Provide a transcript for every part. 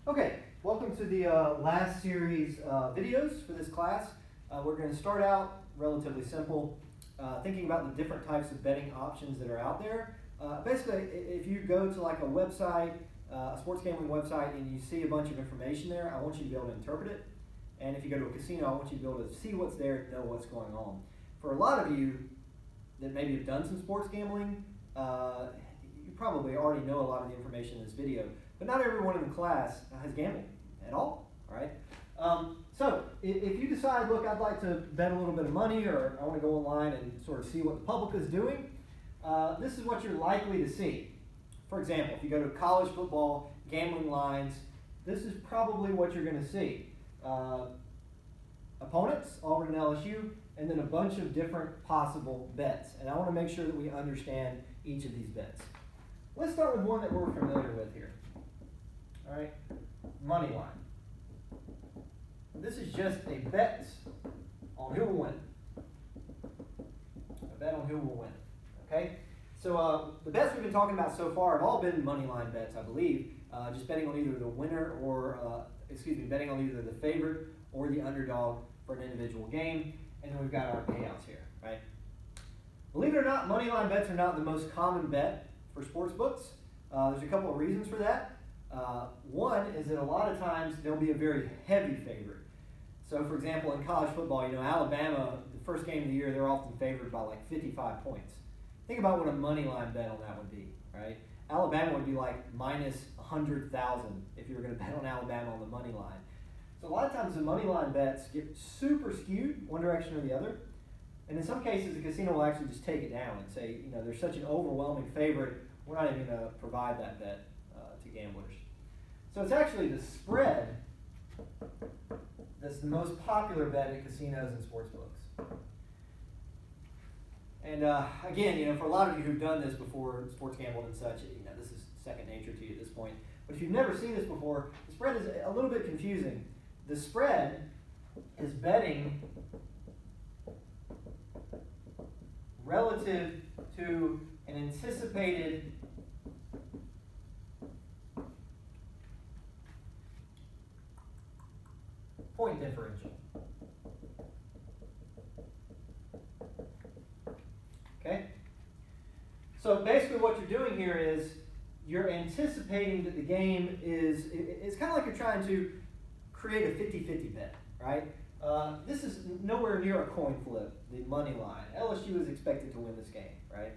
Okay, welcome to the last series videos for this class. We're going to start out relatively simple, thinking about the different types of betting options that are out there. Basically, if you go to like a website, a sports gambling website, and you see a bunch of information there, I want you to be able to interpret it. And if you go to a casino, I want you to be able to see what's there and know what's going on. For a lot of you that maybe have done some sports gambling, you probably already know a lot of the information in this video. But not everyone in the class has gambled at all right? So if you decide, look, I'd like to bet a little bit of money, or I want to go online and sort of see what the public is doing, this is what you're likely to see. For example, if you go to college football gambling lines, this is probably what you're going to see. Opponents, Auburn and LSU, and then a bunch of different possible bets. And I want to make sure that we understand each of these bets. Let's start with one that we're familiar with here. All right, money line. This is just a bet on who will win. A bet on who will win. Okay, so the bets we've been talking about so far have all been money line bets, I believe. Just betting on either the winner or, betting on either the favorite or the underdog for an individual game. And then we've got our payouts here, right? Believe it or not, money line bets are not the most common bet for sports books. There's a couple of reasons for that. One is that a lot of times there'll be a very heavy favorite. So, for example, in college football, Alabama, the first game of the year, they're often favored by like 55 points. Think about what a money line bet on that would be, right? Alabama would be like minus 100,000 if you were going to bet on Alabama on the money line. So a lot of times the money line bets get super skewed one direction or the other. And in some cases, the casino will actually just take it down and say, there's such an overwhelming favorite, we're not even going to provide that bet to gamblers. So it's actually the spread that's the most popular bet at casinos and sports books. And again, for a lot of you who've done this before, sports gambled and such, this is second nature to you at this point. But if you've never seen this before, the spread is a little bit confusing. The spread is betting relative to an anticipated point differential. Okay? So basically what you're doing here is you're anticipating that the game it's kind of like you're trying to create a 50-50 bet, right? This is nowhere near a coin flip, the money line. LSU is expected to win this game, right?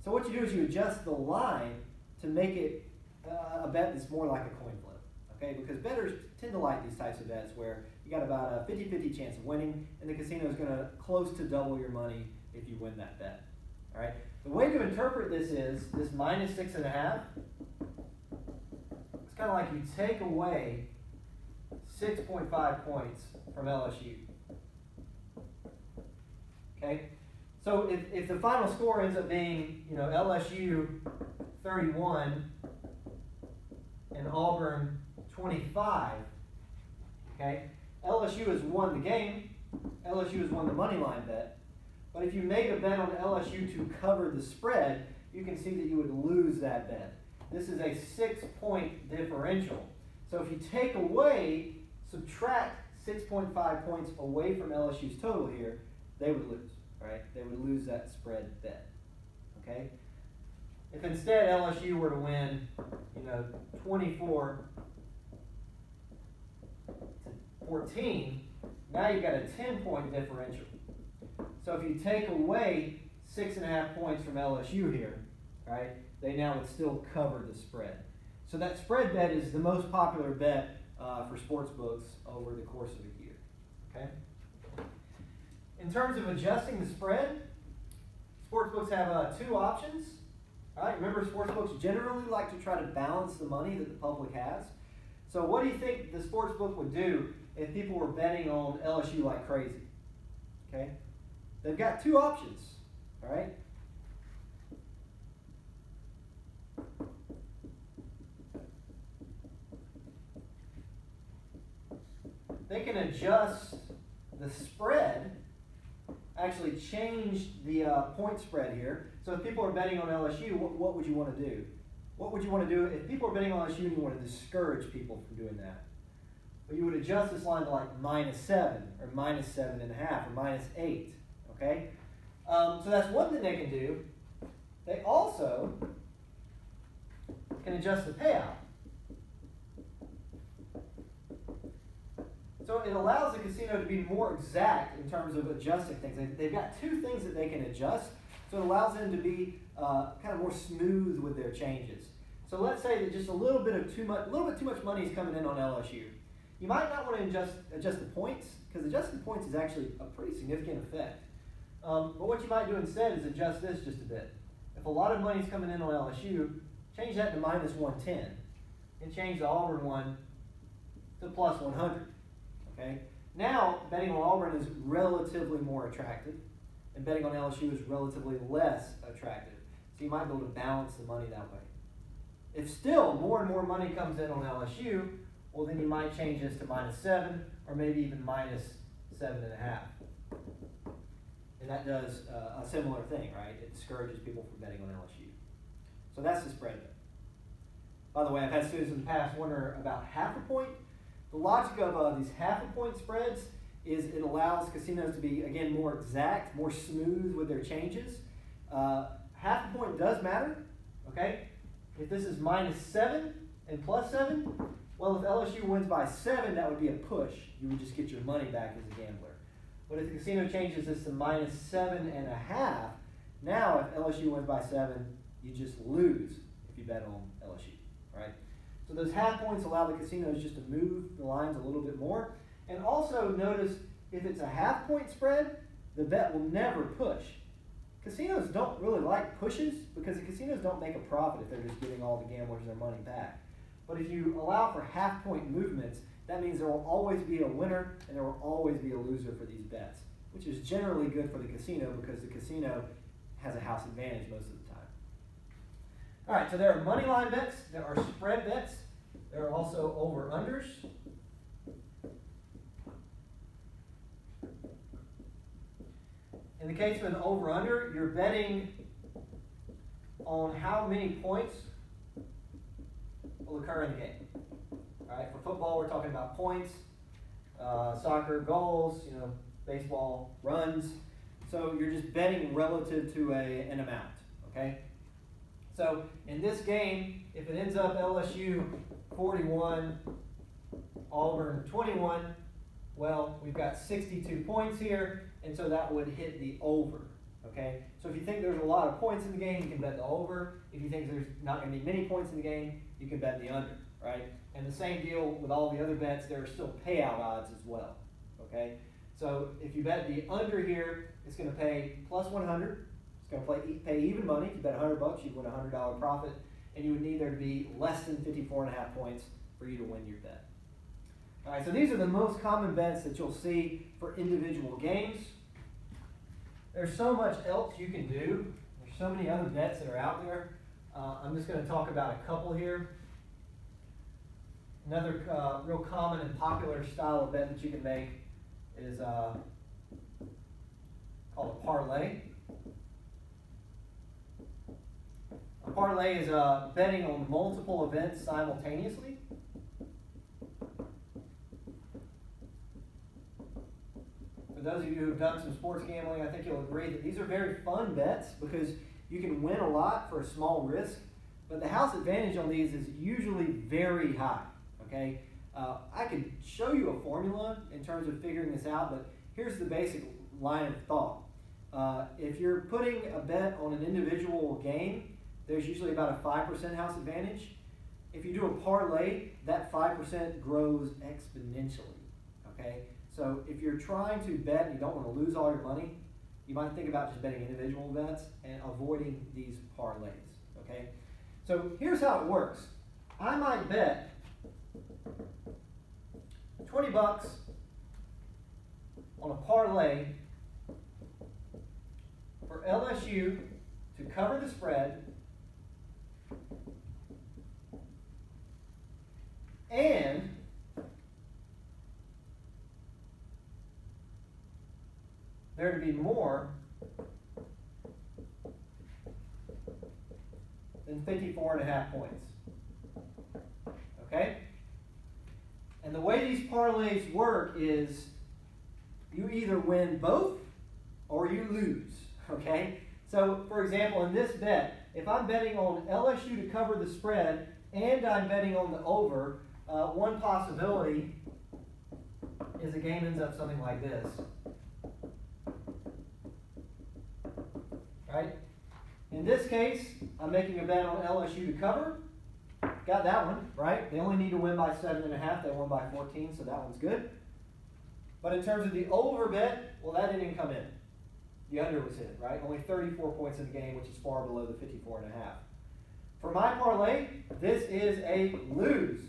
So what you do is you adjust the line to make it a bet that's more like a coin flip, okay? Because bettors tend to like these types of bets where you got about a 50-50 chance of winning, and the casino is going to close to double your money if you win that bet, all right? The way to interpret this is this minus 6.5. It's kind of like you take away 6.5 points from LSU. Okay? So if the final score ends up being, LSU 31 and Auburn 25, okay? LSU has won the game. LSU has won the money line bet. But if you made a bet on LSU to cover the spread, you can see that you would lose that bet. This is a 6-point differential. So if you subtract 6.5 points away from LSU's total here, they would lose, right? They would lose that spread bet, okay? If instead LSU were to win, 24 to 14, now you've got a 10-point differential. So if you take away 6.5 points from LSU here, right, they now would still cover the spread. So that spread bet is the most popular bet for sports books over the course of a year. Okay. In terms of adjusting the spread, sports books have two options. All right. Remember, sports books generally like to try to balance the money that the public has. So what do you think the sports book would do if people were betting on LSU like crazy? Okay. They've got two options. All right. They can adjust the spread, actually change the point spread here. So if people are betting on LSU, what would you want to do? what would you want to do if people are betting on LSU and you want to discourage people from doing that? Well, you would adjust this line to like -7 or -7.5 or -8. Okay, so that's one thing they can do. They also can adjust the payout. So it allows the casino to be more exact in terms of adjusting things. They've got two things that they can adjust, so it allows them to be kind of more smooth with their changes. So let's say that just a little bit too much money is coming in on LSU. You might not want to adjust the points, because adjusting points is actually a pretty significant effect. But what you might do instead is adjust this just a bit. If a lot of money is coming in on LSU, change that to -110, and change the Auburn one to +100. Okay? Now, betting on Auburn is relatively more attractive, and betting on LSU is relatively less attractive. So you might be able to balance the money that way. If still more and more money comes in on LSU, well, then you might change this to -7 or maybe even -7.5. And that does a similar thing, right? It discourages people from betting on LSU. So that's the spread bet. By the way, I've had students in the past wonder about half a point. The logic of these half a point spreads is it allows casinos to be, again, more exact, more smooth with their changes. Half a point does matter, okay? If this is -7 and +7, well, if LSU wins by 7, that would be a push. You would just get your money back as a gambler. But if the casino changes this to -7.5, now if LSU wins by 7, you just lose if you bet on LSU, right? So those half points allow the casinos just to move the lines a little bit more. And also notice, if it's a half point spread, the bet will never push. Casinos don't really like pushes because the casinos don't make a profit if they're just giving all the gamblers their money back. But if you allow for half point movements, that means there will always be a winner and there will always be a loser for these bets, which is generally good for the casino because the casino has a house advantage most of the time. All right, so there are money line bets, there are spread bets, there are also over-unders. In the case of an over-under, you're betting on how many points will occur in the game. All right, for football, we're talking about points, soccer, goals, baseball, runs. So you're just betting relative to an amount, okay? So in this game, if it ends up LSU 41, Auburn 21, well, we've got 62 points here, and so that would hit the over, okay? So if you think there's a lot of points in the game, you can bet the over. If you think there's not going to be many points in the game, you can bet the under, right? And the same deal with all the other bets, there are still payout odds as well, okay? So if you bet the under here, it's going to pay +100. It's going to pay even money. If you bet $100, you'd win a $100 profit, and you would need there to be less than 54.5 points for you to win your bet. All right, so these are the most common bets that you'll see for individual games. There's so much else you can do. There's so many other bets that are out there. I'm just going to talk about a couple here. Another real common and popular style of bet that you can make is called a parlay. A parlay is betting on multiple events simultaneously. For those of you who have done some sports gambling, I think you'll agree that these are very fun bets because you can win a lot for a small risk, but the house advantage on these is usually very high, okay? I could show you a formula in terms of figuring this out, but here's the basic line of thought. If you're putting a bet on an individual game, there's usually about a 5% house advantage. If you do a parlay, that 5% grows exponentially, okay? So if you're trying to bet and you don't want to lose all your money, you might think about just betting individual bets and avoiding these parlays, okay? So here's how it works. I might bet $20 on a parlay for LSU to cover the spread and there to be more than 54.5 points. Okay? And the way these parlays work is you either win both or you lose. Okay? So, for example, in this bet, if I'm betting on LSU to cover the spread and I'm betting on the over, one possibility is the game ends up something like this. Right? In this case, I'm making a bet on LSU to cover. Got that one, right? They only need to win by 7.5. They won by 14, so that one's good. But in terms of the over bet, well, that didn't come in. The under was hit, right? Only 34 points in the game, which is far below the 54.5. For my parlay, this is a lose.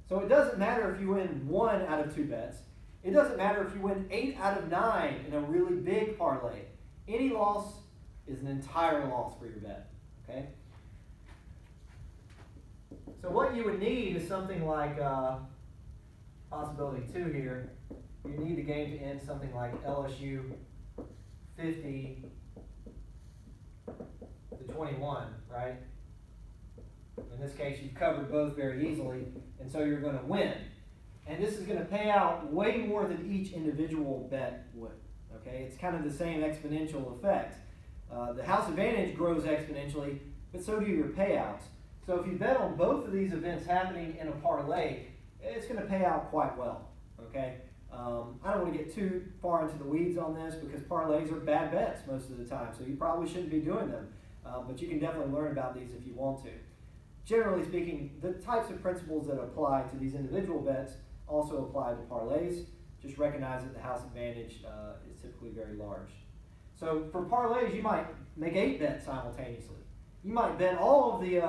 So it doesn't matter if you win 1 out of 2 bets. It doesn't matter if you win 8 out of 9 in a really big parlay. Any loss is an entire loss for your bet, okay? So what you would need is something like possibility 2 here. You need the game to end something like LSU 50 to 21, right? In this case, you've covered both very easily, and so you're going to win. And this is going to pay out way more than each individual bet would, okay? It's kind of the same exponential effect. The house advantage grows exponentially, but so do your payouts. So if you bet on both of these events happening in a parlay, it's going to pay out quite well, okay? I don't want to get too far into the weeds on this because parlays are bad bets most of the time, so you probably shouldn't be doing them. But you can definitely learn about these if you want to. Generally speaking, the types of principles that apply to these individual bets also apply to parlays. Just recognize that the house advantage is typically very large. So for parlays, you might make 8 bets simultaneously. You might bet all of the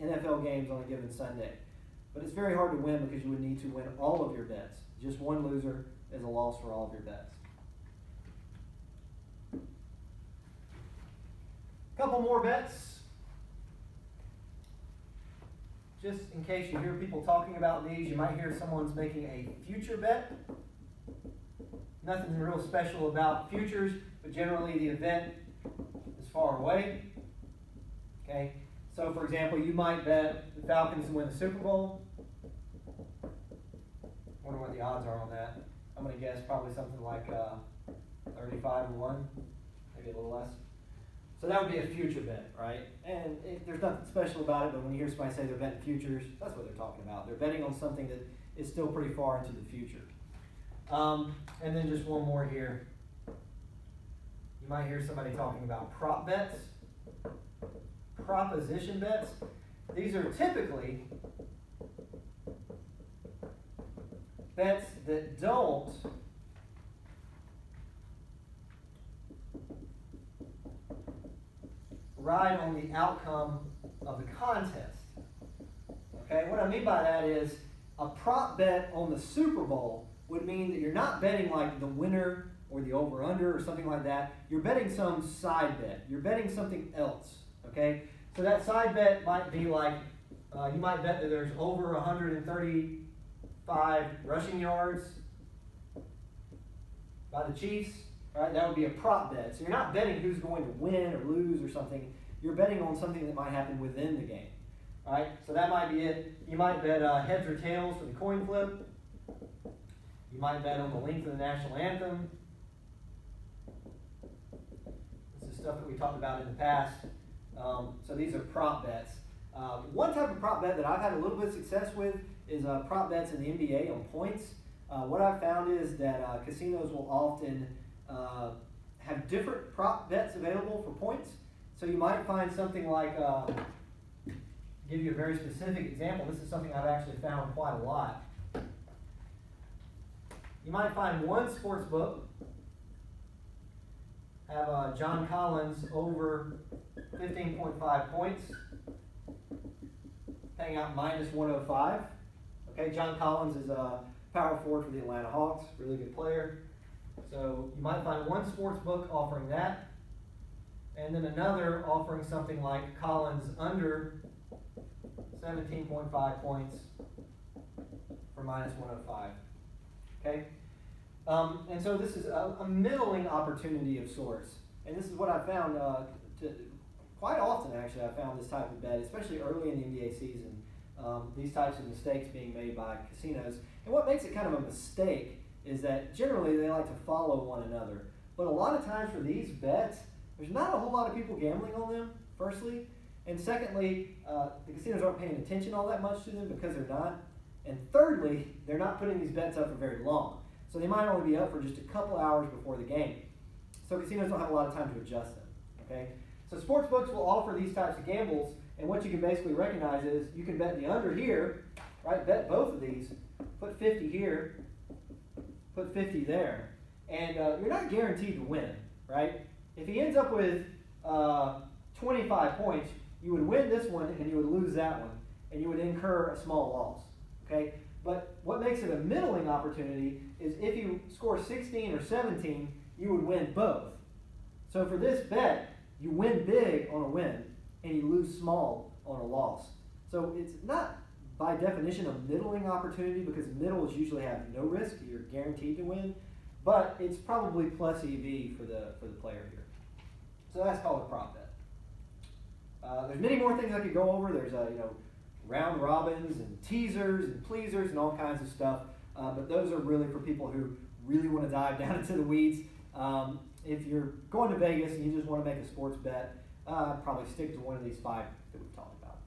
NFL games on a given Sunday. But it's very hard to win because you would need to win all of your bets. Just one loser is a loss for all of your bets. A couple more bets. Just in case you hear people talking about these, you might hear someone's making a future bet. Nothing real special about futures, but generally the event is far away. Okay, so for example, you might bet the Falcons to win the Super Bowl. Wonder what the odds are on that. I'm going to guess probably something like 35 to 1, maybe a little less. So that would be a future bet, right? And there's nothing special about it, but when you hear somebody say they're betting futures, that's what they're talking about. They're betting on something that is still pretty far into the future. And then just one more here. You might hear somebody talking about prop bets, proposition bets. These are typically bets that don't ride on the outcome of the contest. Okay, what I mean by that is a prop bet on the Super Bowl would mean that you're not betting like the winner or the over-under or something like that. You're betting some side bet. You're betting something else. Okay, so that side bet might be like you might bet that there's over 135 rushing yards by the Chiefs. Right, that would be a prop bet. So you're not betting who's going to win or lose or something. You're betting on something that might happen within the game. All right, so that might be it. You might bet heads or tails for the coin flip. You might bet on the length of the national anthem. This is stuff that we talked about in the past. So these are prop bets. One type of prop bet that I've had a little bit of success with is prop bets in the NBA on points. What I've found is that casinos will often have different prop bets available for points. So you might find something like, give you a very specific example. This is something I've actually found quite a lot. You might find one sports book have John Collins over 15.5 points, paying out minus 105. Okay, John Collins is a power forward for the Atlanta Hawks, really good player. So you might find one sports book offering that, and then another offering something like Collins under 17.5 points for minus 105. Okay? And so this is a middling opportunity of sorts. And this is what I found quite often, actually, I found this type of bet, especially early in the NBA season, these types of mistakes being made by casinos. And what makes it kind of a mistake is that generally they like to follow one another. But a lot of times for these bets, there's not a whole lot of people gambling on them, firstly. And secondly, the casinos aren't paying attention all that much to them because they're not. And thirdly, they're not putting these bets up for very long. So they might only be up for just a couple hours before the game. So casinos don't have a lot of time to adjust them. Okay? So sports books will offer these types of gambles, and what you can basically recognize is you can bet the under here, right? Bet both of these, put 50 here, put 50 there, and you're not guaranteed to win, right? If he ends up with 25 points, you would win this one and you would lose that one, and you would incur a small loss, okay? But what makes it a middling opportunity is if you score 16 or 17, you would win both. So for this bet, you win big on a win, and you lose small on a loss. So it's not, by definition, a middling opportunity because middles usually have no risk. You're guaranteed to win. But it's probably plus EV for the player here. So that's called a prop bet. There's many more things I could go over. There's round robins and teasers and pleasers and all kinds of stuff. But those are really for people who really want to dive down into the weeds. If you're going to Vegas and you just want to make a sports bet, probably stick to one of these 5 that we've talked about.